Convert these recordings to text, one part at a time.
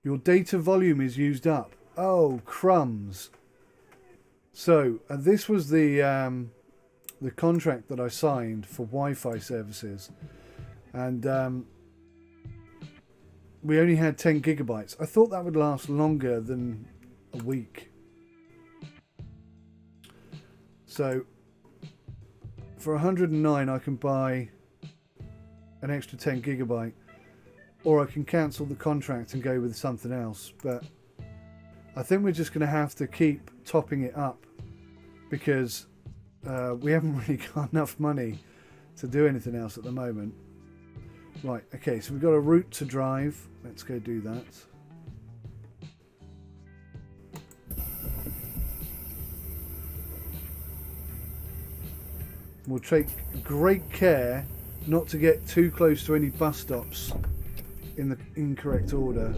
Your data volume is used up. Oh, crumbs. So, this was the contract that I signed for Wi-Fi services. And we only had 10 gigabytes. I thought that would last longer than a week. So, for 109 I can buy an extra 10 gigabyte. Or I can cancel the contract and go with something else. But I think we're just going to have to keep topping it up. Because we haven't really got enough money to do anything else at the moment. Right, okay, so we've got a route to drive. Let's go do that. We'll take great care not to get too close to any bus stops in the incorrect order.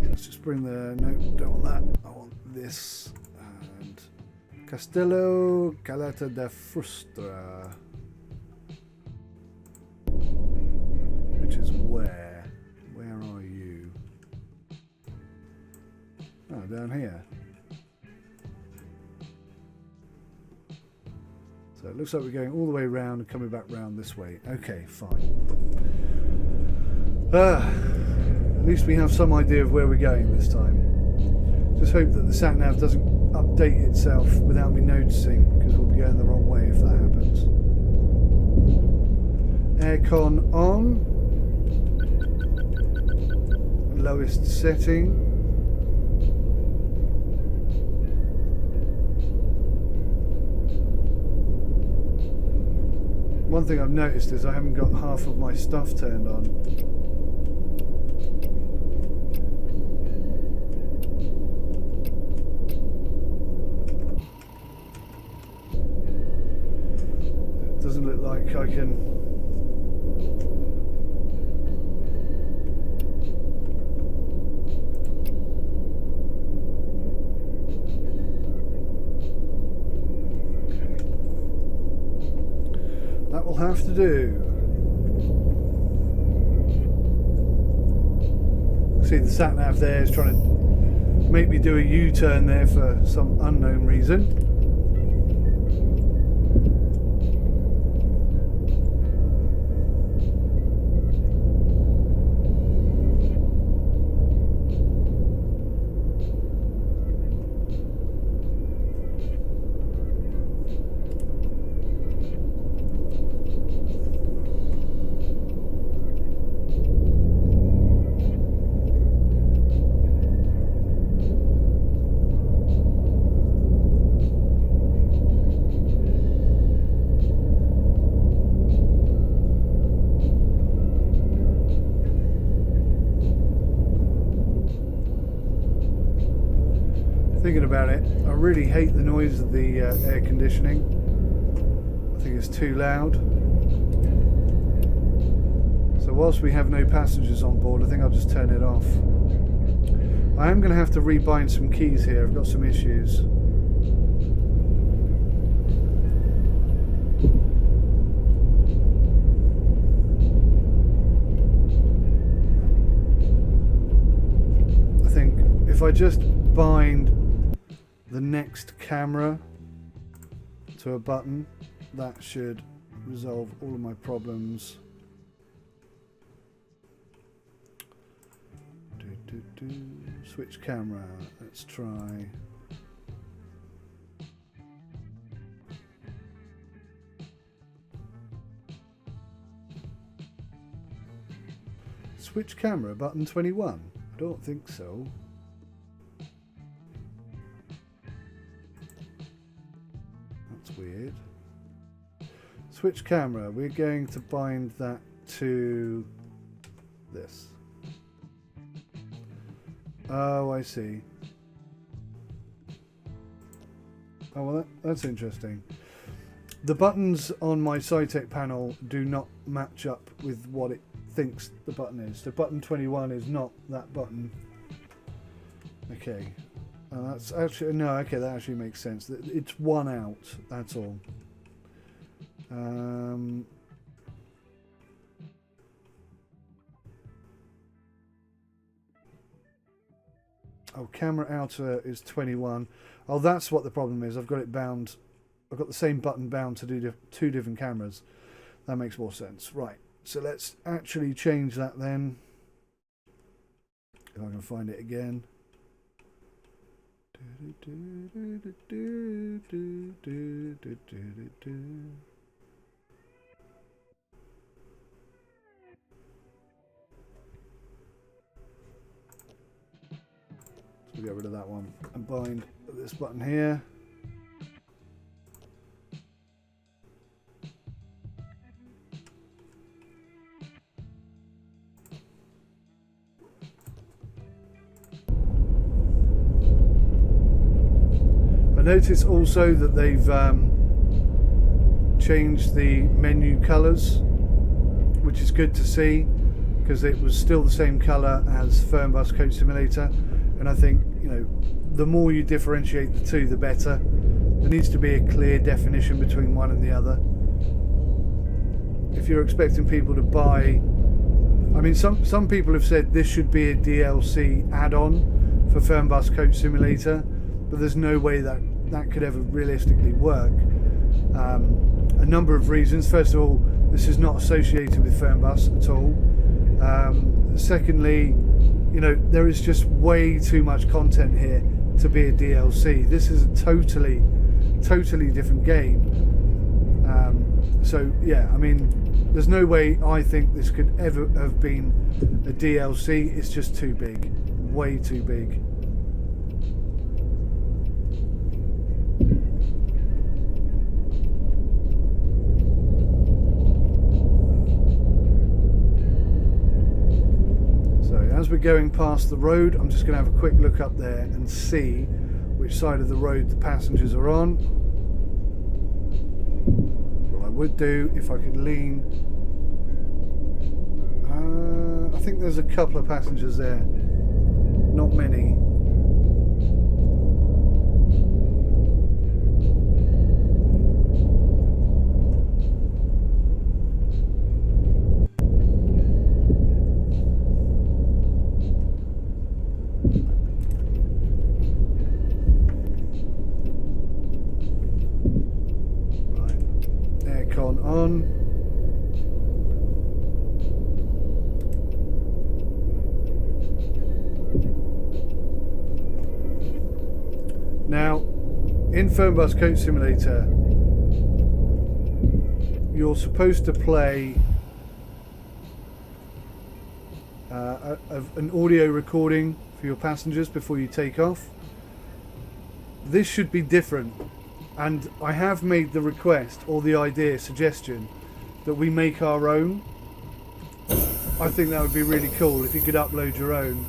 Let's just bring the... No, don't want that. I want this. And Castello Calata da Frustra. Which is where? Where are you? Oh, down here. So it looks like we're going all the way around and coming back round this way. Okay, fine. At least we have some idea of where we're going this time. Just hope that the sat-nav doesn't update itself without me noticing, because we'll be going the wrong way if that happens. Aircon on. Lowest setting. One thing I've noticed is I haven't got half of my stuff turned on. It doesn't look like I can... have to do. See the sat nav there is trying to make me do a U-turn there for some unknown reason. Thinking about it, I really hate the noise of the air conditioning. I think it's too loud. So whilst we have no passengers on board, I think I'll just turn it off. I am going to have to rebind some keys here. I've got some issues. I think if I just bind the next camera to a button, that should resolve all of my problems. Switch camera, let's try. Switch camera, button 21? I don't think so. Weird. Switch camera, we're going to bind that to this. Oh, I see. Oh, well, that's interesting. The buttons on my Cytec panel do not match up with what it thinks the button is. So button 21 is not that button. Okay. That's actually, no, okay, that actually makes sense. It's one out, that's all. Oh, camera outer is 21. Oh, that's what the problem is. I've got it bound. I've got the same button bound to do two different cameras. That makes more sense. Right. So let's actually change that then. If I can find it again. So we'll get rid of that one and bind this button here. I notice also that they've changed the menu colours, which is good to see, because it was still the same colour as Fernbus Coach Simulator, and I think, you know, the more you differentiate the two, the better. There needs to be a clear definition between one and the other. If you're expecting people to buy, I mean, some people have said this should be a DLC add-on for Fernbus Coach Simulator, but there's no way that could ever realistically work. A number of reasons. First of all, this is not associated with Fernbus at all. Secondly, you know, there is just way too much content here to be a DLC. This is a totally different game. So yeah, I mean, there's no way I think this could ever have been a DLC. It's just too big, way too big. As we're going past the road, I'm just going to have a quick look up there and see which side of the road the passengers are on. What I would do if I could lean, I think there's a couple of passengers there, not many. On. Now, in Fernbus Coach Simulator, you're supposed to play an audio recording for your passengers before you take off. This should be different. And I have made the request, or the idea, suggestion, that we make our own. I think that would be really cool if you could upload your own.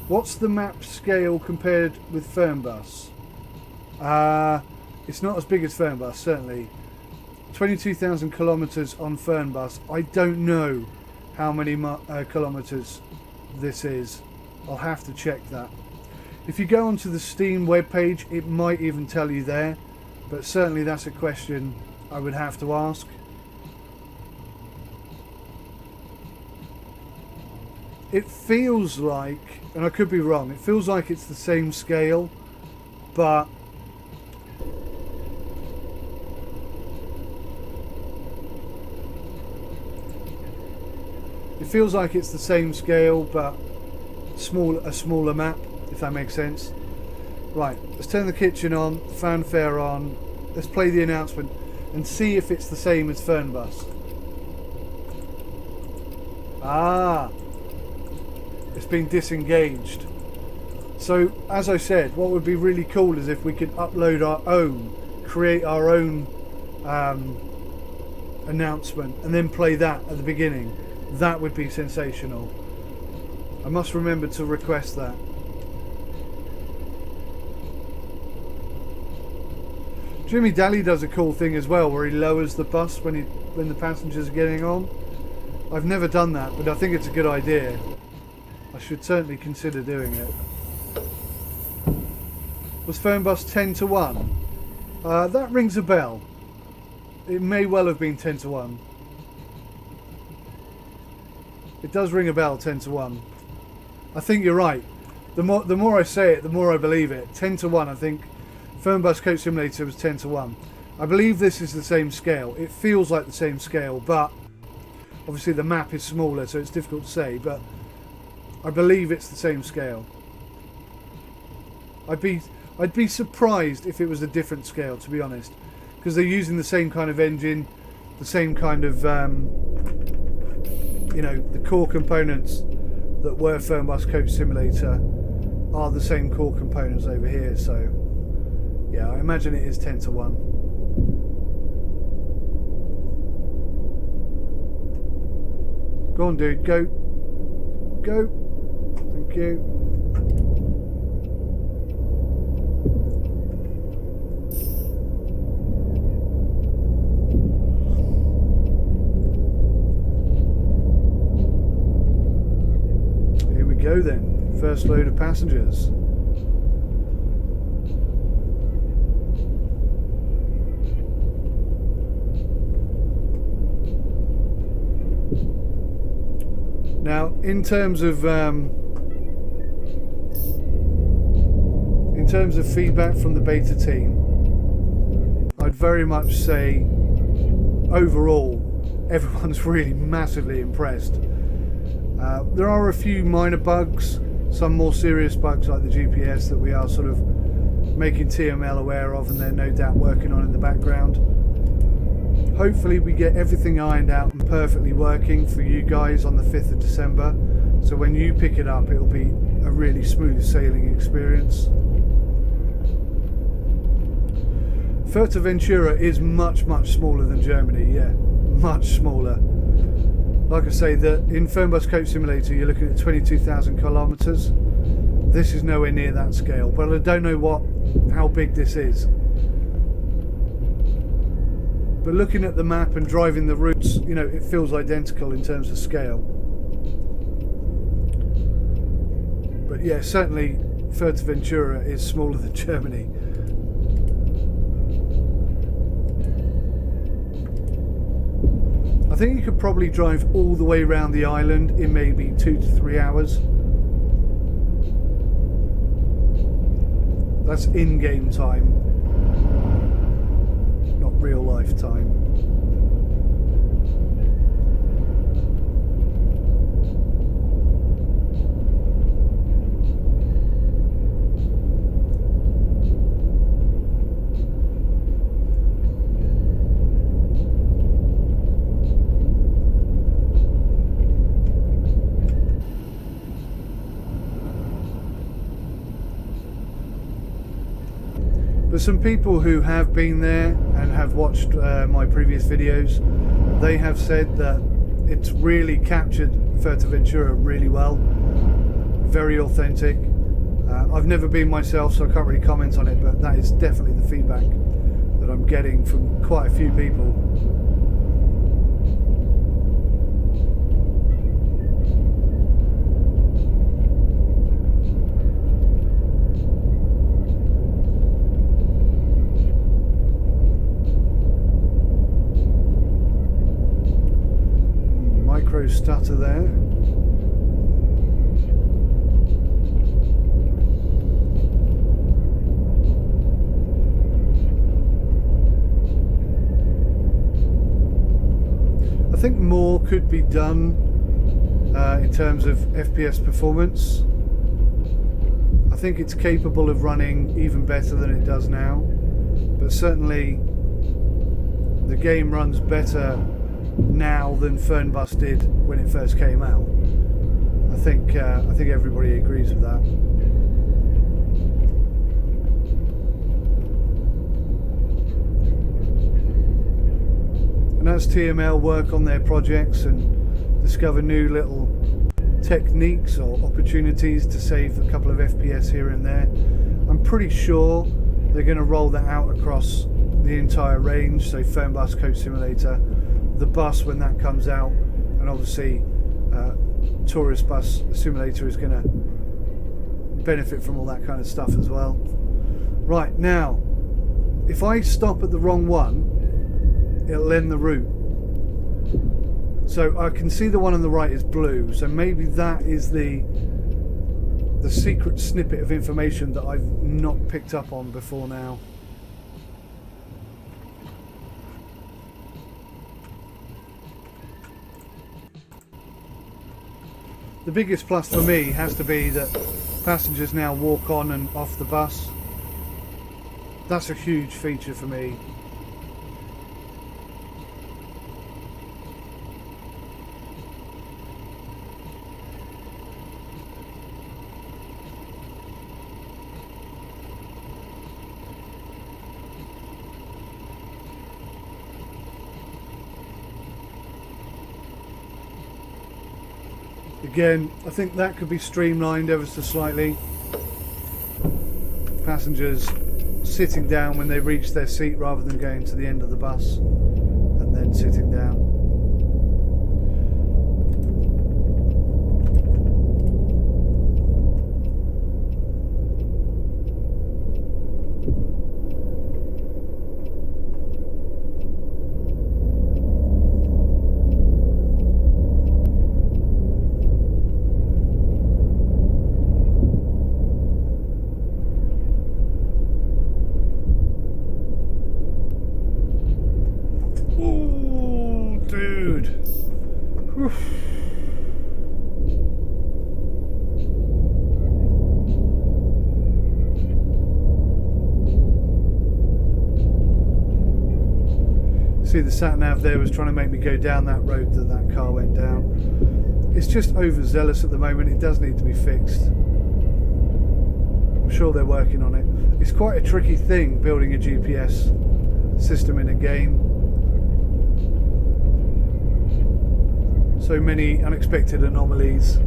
What's the map scale compared with Fernbus? It's not as big as Fernbus, certainly. 22,000 kilometres on Fernbus. I don't know how many kilometres this is. I'll have to check that. If you go onto the Steam webpage, it might even tell you there, but certainly that's a question I would have to ask. It feels like, and I could be wrong, it feels like it's the same scale, but a smaller map. If that makes sense. Right, let's turn the kitchen on, fanfare on, let's play the announcement and see if it's the same as Fernbus. Ah, it's been disengaged. So, as I said, what would be really cool is if we could upload our own, create our own announcement and then play that at the beginning. That would be sensational. I must remember to request that. Jimmy Daly does a cool thing as well, where he lowers the bus when the passengers are getting on. I've never done that, but I think it's a good idea. I should certainly consider doing it. Was Fernbus 10 to 1? That rings a bell. It may well have been 10 to 1. It does ring a bell, 10 to 1. I think you're right. The more I say it, the more I believe it. 10 to 1, I think. Fernbus Coach Simulator was 10 to 1. I believe this is the same scale. It feels like the same scale, but obviously the map is smaller, so it's difficult to say, but I believe it's the same scale. I'd be surprised if it was a different scale, to be honest, because they're using the same kind of engine, the same kind of, you know, the core components that were Fernbus Coach Simulator are the same core components over here, so yeah, I imagine it is 10 to 1. Go on, dude, go. Go. Thank you. Here we go then. First load of passengers. Now, in terms of feedback from the beta team, I'd very much say overall everyone's really massively impressed. There are a few minor bugs, some more serious bugs like the GPS that we are sort of making TML aware of, and they're no doubt working on in the background. Hopefully we get everything ironed out and perfectly working for you guys on the 5th of December. So when you pick it up, it'll be a really smooth sailing experience. Fuerteventura is much, much smaller than Germany, yeah, much smaller. Like I say, in Fernbus Coach Simulator, you're looking at 22,000 kilometres. This is nowhere near that scale, but I don't know how big this is. But looking at the map and driving the routes, you know, it feels identical in terms of scale. But yeah, certainly Fuerteventura is smaller than Germany. I think you could probably drive all the way around the island in maybe 2 to 3 hours. That's in-game time, not real life time. But some people who have been there and have watched my previous videos, they have said that it's really captured Fuerteventura really well, very authentic. I've never been myself, so I can't really comment on it, but that is definitely the feedback that I'm getting from quite a few people. Stutter there. I think more could be done in terms of FPS performance. I think it's capable of running even better than it does now, but certainly the game runs better now than Fernbus did when it first came out. I think everybody agrees with that. And as TML work on their projects and discover new little techniques or opportunities to save a couple of FPS here and there, I'm pretty sure they're going to roll that out across the entire range. So Fernbus Coach Simulator, the bus when that comes out, and obviously Tourist Bus Simulator is going to benefit from all that kind of stuff as well. Right, now if I stop at the wrong one, it'll end the route. So I can see the one on the right is blue, so maybe that is the the secret snippet of information that I've not picked up on before now. The biggest plus for me has to be that passengers now walk on and off the bus. That's a huge feature for me. Again, I think that could be streamlined ever so slightly. Passengers sitting down when they reach their seat rather than going to the end of the bus and then sitting down. See, the sat-nav there was trying to make me go down that road that car went down. It's just overzealous at the moment. It does need to be fixed. I'm sure they're working on it. It's quite a tricky thing building a GPS system in a game. So many unexpected anomalies.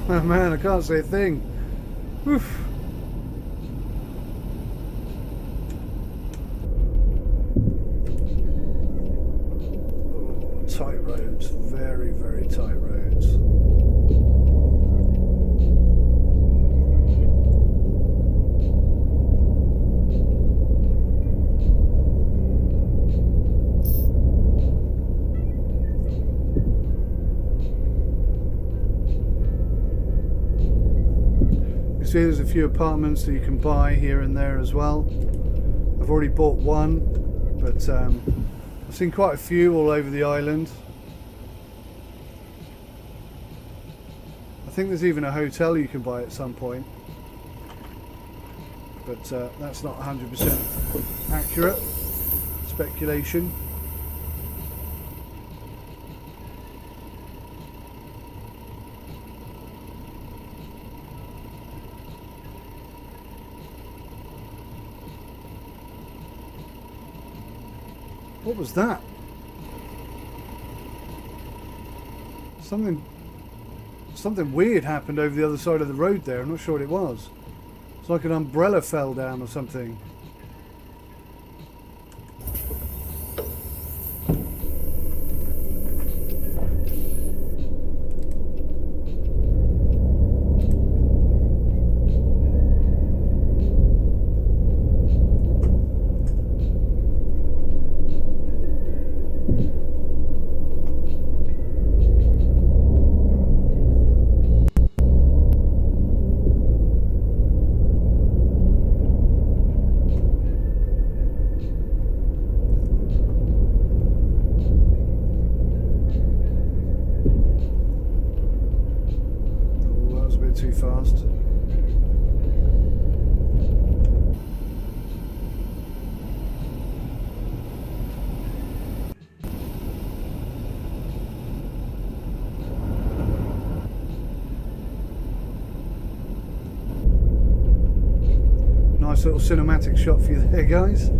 Oh man, I can't say a thing. Oof. Oh, tight roads, very, very tight roads. See, there's a few apartments that you can buy here and there as well. I've already bought one, but I've seen quite a few all over the island. I think there's even a hotel you can buy at some point, but that's not 100% accurate. Speculation. What was that? Something weird happened over the other side of the road there. I'm not sure what it was. It's like an umbrella fell down or something. too fast. Nice little cinematic shot for you there, guys.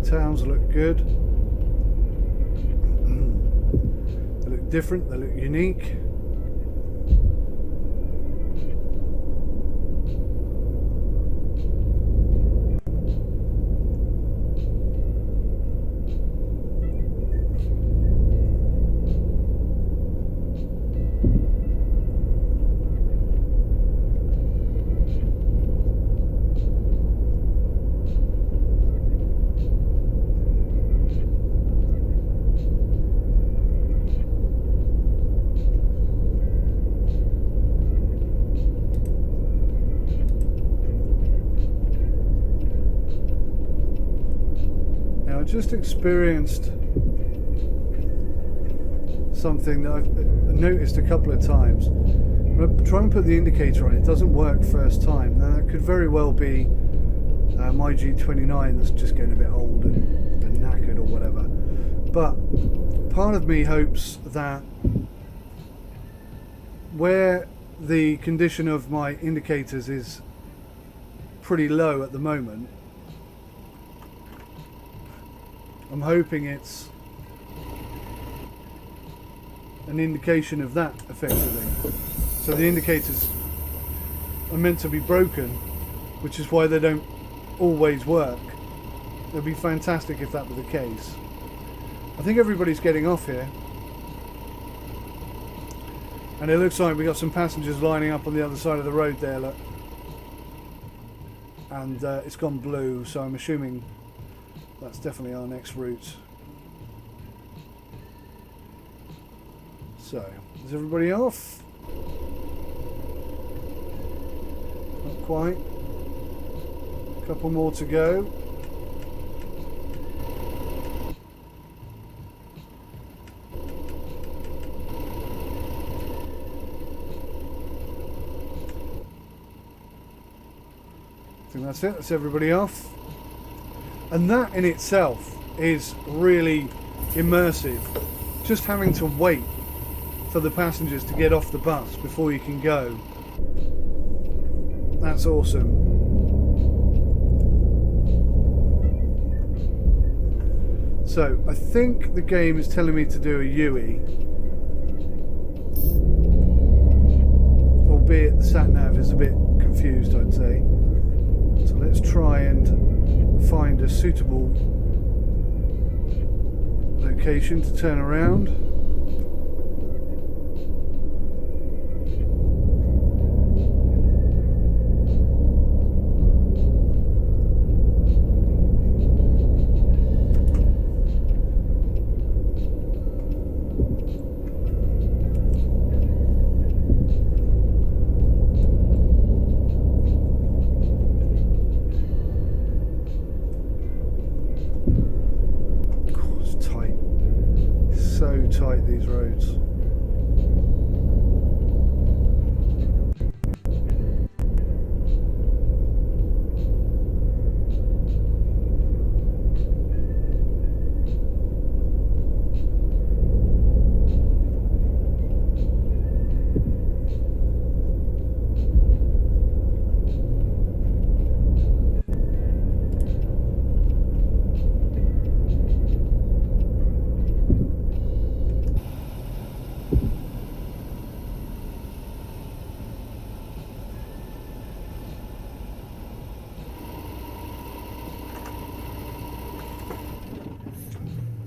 Towns look good. They look different, they look unique. I just experienced something that I've noticed a couple of times. When I try and put the indicator on, it doesn't work first time. Now that could very well be my G29 that's just getting a bit old and knackered or whatever. But part of me hopes that where the condition of my indicators is pretty low at the moment, I'm hoping it's an indication of that effectively. So the indicators are meant to be broken, which is why they don't always work. It would be fantastic if that were the case. I think everybody's getting off here. And it looks like we got some passengers lining up on the other side of the road there, look. And it's gone blue, so I'm assuming that's definitely our next route. So, is everybody off? Not quite. A couple more to go. I think that's it. That's everybody off. And that in itself is really immersive. Just having to wait for the passengers to get off the bus before you can go. That's awesome. So, I think the game is telling me to do a UE. Albeit the sat-nav is a bit confused, I'd say. So let's try and find a suitable location to turn around. Tight, these roads.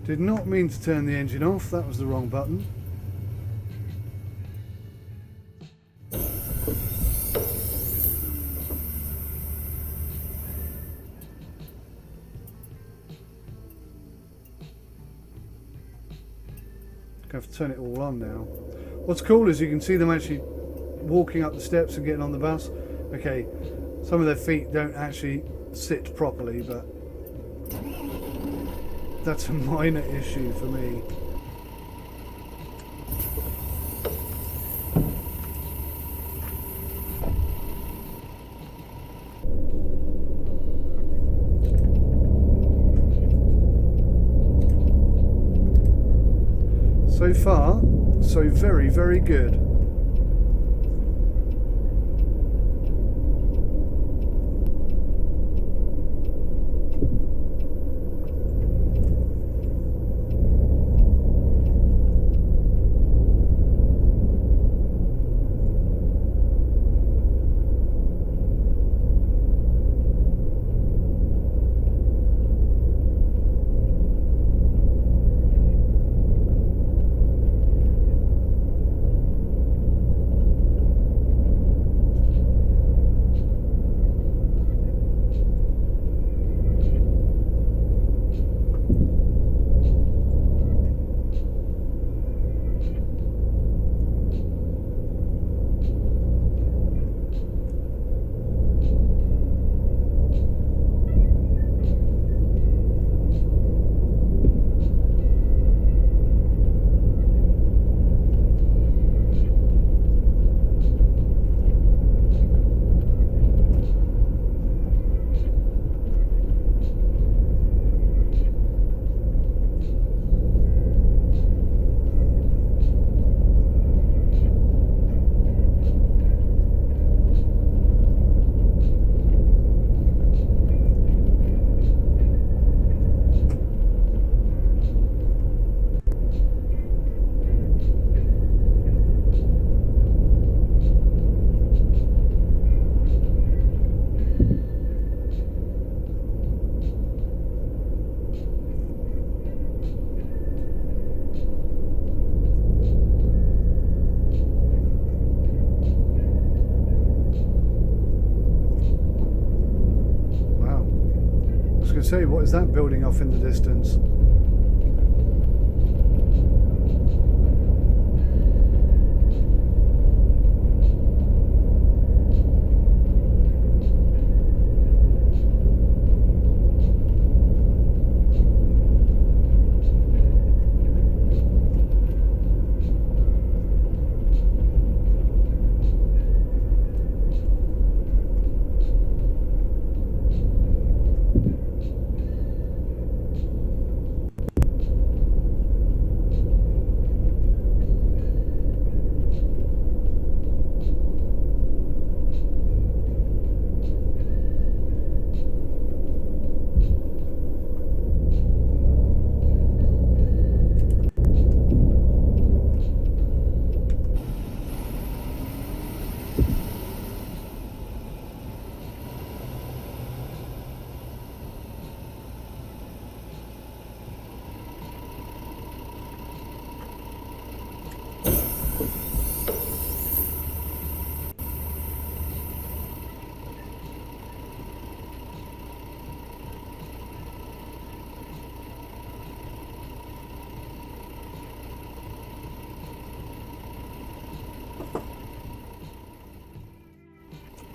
Did not mean to turn the engine off, that was the wrong button. I have to turn it all on now. What's cool is you can see them actually walking up the steps and getting on the bus. Okay, some of their feet don't actually sit properly, but that's a minor issue for me. So far, so very, very good. Say, what is that building off in the distance?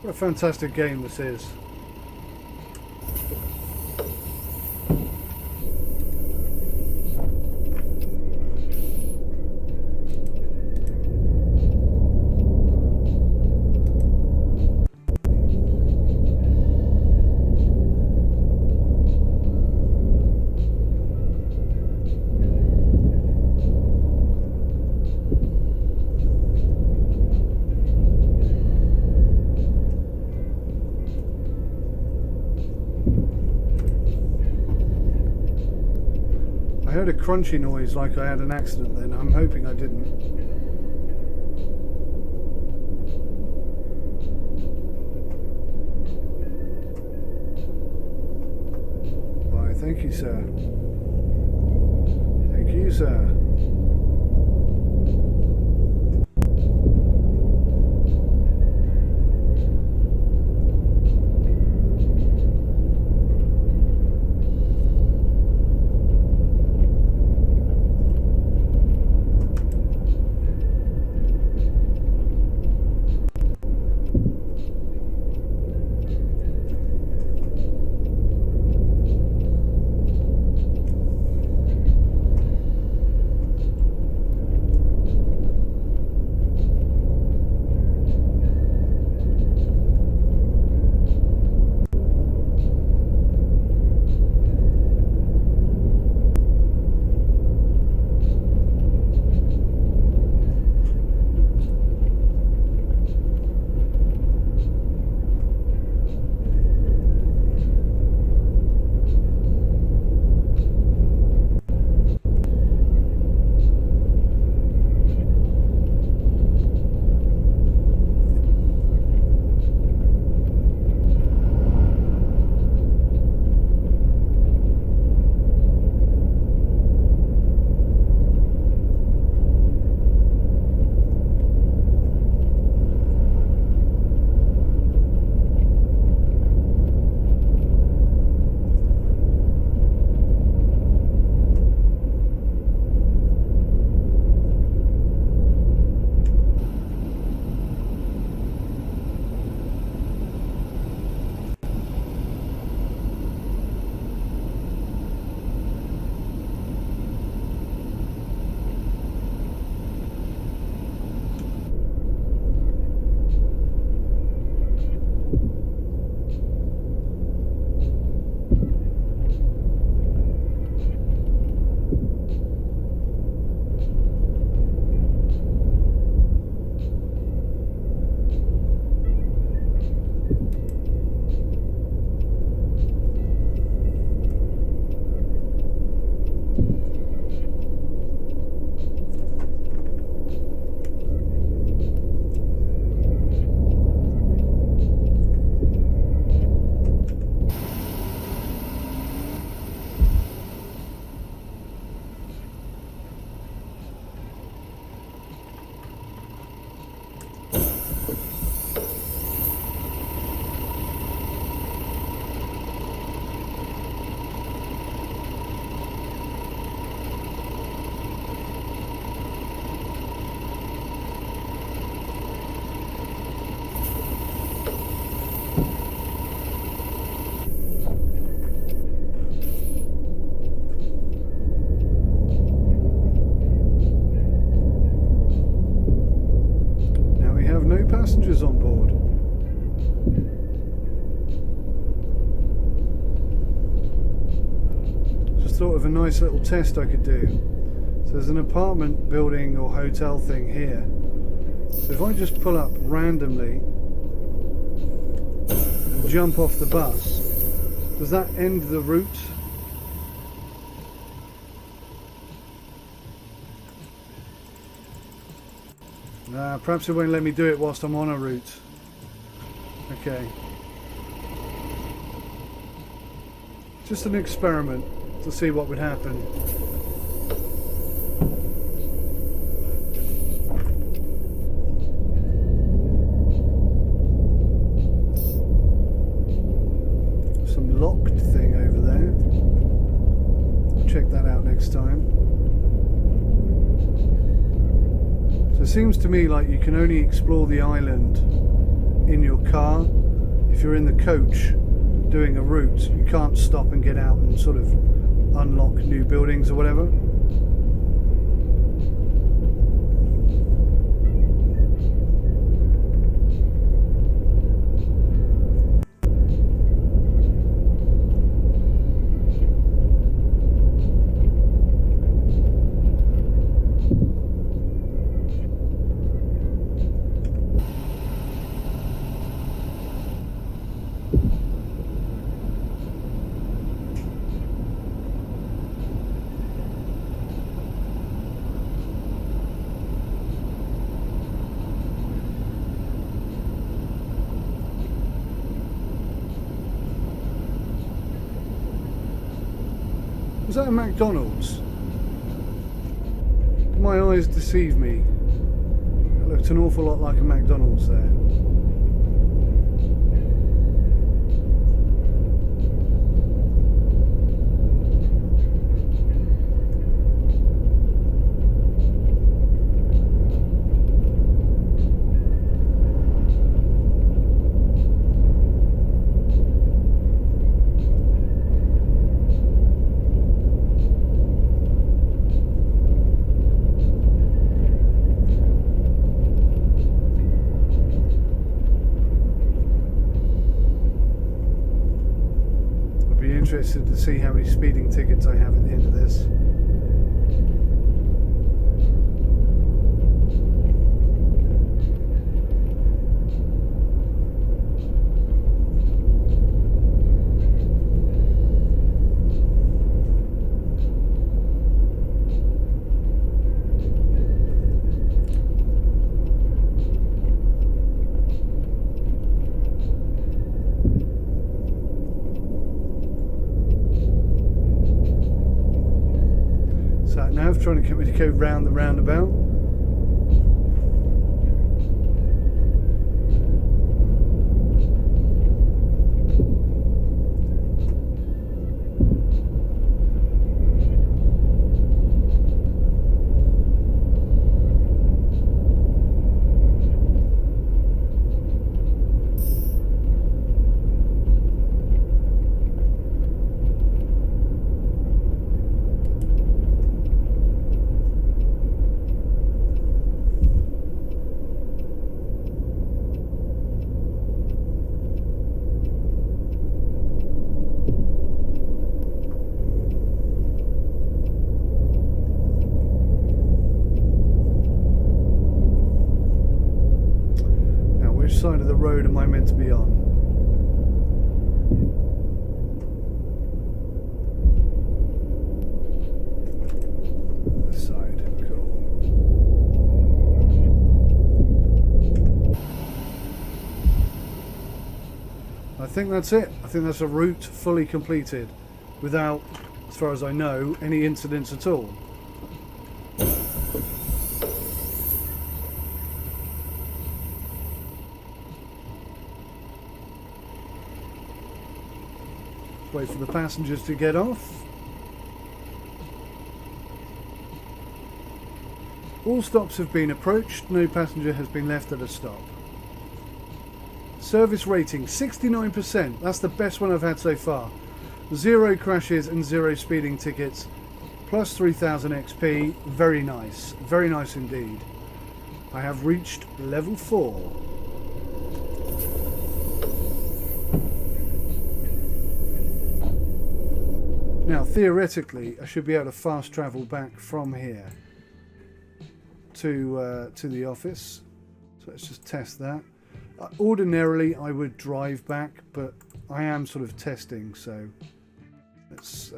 What a fantastic game this is. I heard a crunchy noise like I had an accident then. I'm hoping I didn't. Why, thank you, sir. Thank you, sir. Passengers on board. Just thought of a nice little test I could do. So there's an apartment building or hotel thing here. So if I just pull up randomly and jump off the bus, does that end the route? Perhaps it won't let me do it whilst I'm on a route. Okay. Just an experiment to see what would happen. Some locked thing over there. Check that out next time. So it seems to me like you can only explore the island in your car. If you're in the coach doing a route, you can't stop and get out and sort of unlock new buildings or whatever. Was that a McDonald's? my eyes deceive me, it looked an awful lot like a McDonald's there. Interested to see how many speeding tickets I have at the end of this. Trying to get me to go round the roundabout. Side of the road am I meant to be on? This side, cool. I think that's it. I think that's a route fully completed without, as far as I know, any incidents at all. Wait for the passengers to get off. All stops have been approached. No passenger has been left at a stop. Service rating 69%. That's the best one I've had so far. 0 crashes and 0 speeding tickets. Plus 3000 XP. Very nice. Very nice indeed. I have reached level 4. Now, theoretically, I should be able to fast travel back from here to the office. So let's just test that. Ordinarily, I would drive back, but I am sort of testing, so let's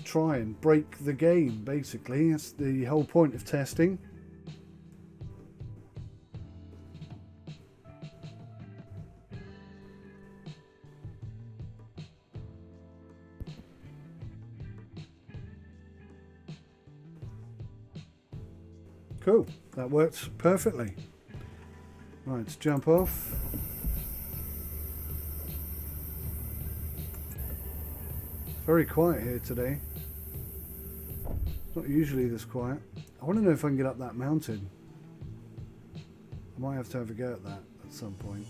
try and break the game, basically. That's the whole point of testing. Cool, that works perfectly. Right, let's jump off. Very quiet here today. It's not usually this quiet. I want to know if I can get up that mountain. I might have to have a go at that at some point.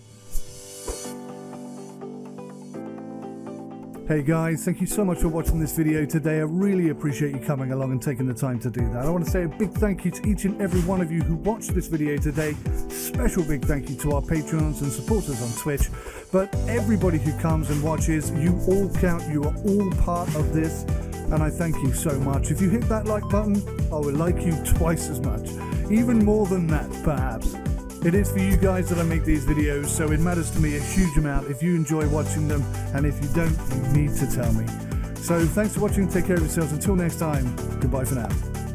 Hey guys, thank you so much for watching this video today. I really appreciate you coming along and taking the time to do that. I want to say a big thank you to each and every one of you who watched this video today. Special big thank you to our patrons and supporters on Twitch. But everybody who comes and watches, you all count, you are all part of this. And I thank you so much. If you hit that like button, I will like you twice as much. Even more than that, perhaps. It is for you guys that I make these videos, so it matters to me a huge amount if you enjoy watching them, and if you don't, you need to tell me. So thanks for watching, take care of yourselves, until next time, goodbye for now.